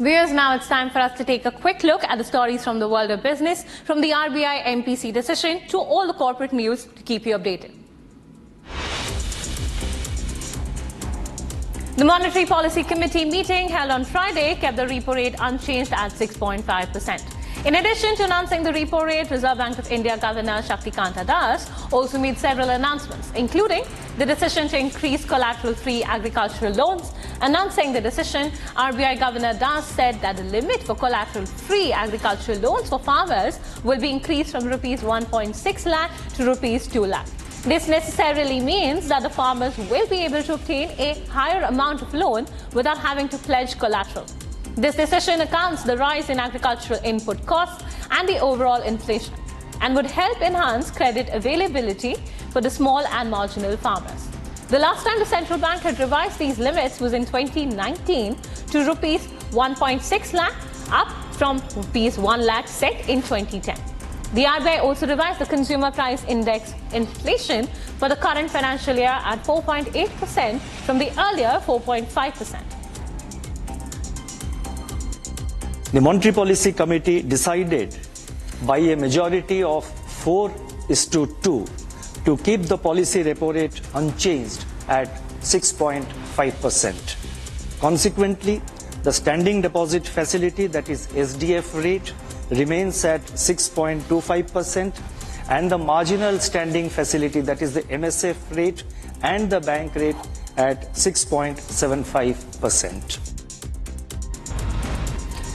Viewers, now it's time for us to take a quick look at the stories from the world of business, from the RBI MPC decision to all the corporate news to keep you updated. The Monetary Policy Committee meeting held on Friday kept the repo rate unchanged at 6.5%. In addition to announcing the repo rate, Reserve Bank of India Governor Shaktikanta Das also made several announcements, including the decision to increase collateral-free agricultural loans. Announcing the decision, RBI Governor Das said that the limit for collateral-free agricultural loans for farmers will be increased from Rs 1.6 lakh to Rs 2 lakh. This necessarily means that the farmers will be able to obtain a higher amount of loan without having to pledge collateral. This decision accounts the rise in agricultural input costs and the overall inflation, and would help enhance credit availability for the small and marginal farmers. The last time the central bank had revised these limits was in 2019 to Rs 1.6 lakh, up from Rs 1 lakh set in 2010. The RBI also revised the consumer price index inflation for the current financial year at 4.8% from the earlier 4.5%. The Monetary Policy Committee decided by a majority of 4:2 to keep the policy repo rate unchanged at 6.5%. Consequently, the standing deposit facility, that is SDF rate, remains at 6.25%, and the marginal standing facility, that is the MSF rate, and the bank rate at 6.75%.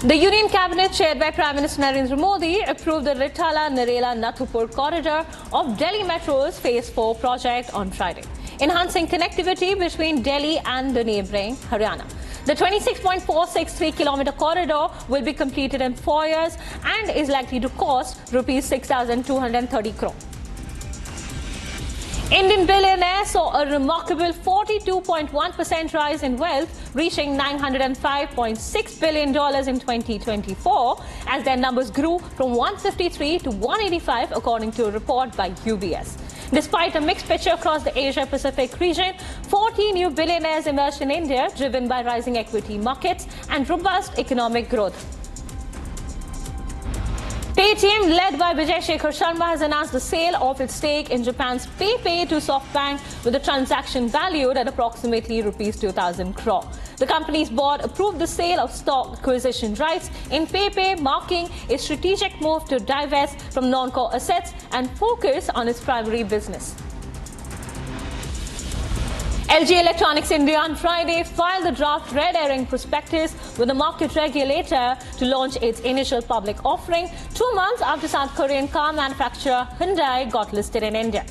The Union Cabinet, chaired by Prime Minister Narendra Modi, approved the Rithala-Narela-Nathupur corridor of Delhi Metro's Phase 4 project on Friday, enhancing connectivity between Delhi and the neighbouring Haryana. The 26.463-kilometre corridor will be completed in 4 years and is likely to cost Rs 6,230 crore. Indian billionaires saw a remarkable 42.1% rise in wealth, reaching $905.6 billion in 2024, as their numbers grew from 153 to 185, according to a report by UBS. Despite a mixed picture across the Asia-Pacific region, 40 new billionaires emerged in India, driven by rising equity markets and robust economic growth. Paytm, led by Vijay Shekhar Sharma, has announced the sale of its stake in Japan's PayPay to SoftBank, with the transaction valued at approximately Rs 2,000 crore. The company's board approved the sale of stock acquisition rights in PayPay, marking a strategic move to divest from non-core assets and focus on its primary business. LG Electronics India on Friday filed the draft red herring prospectus with the market regulator to launch its initial public offering 2 months after South Korean car manufacturer Hyundai got listed in India.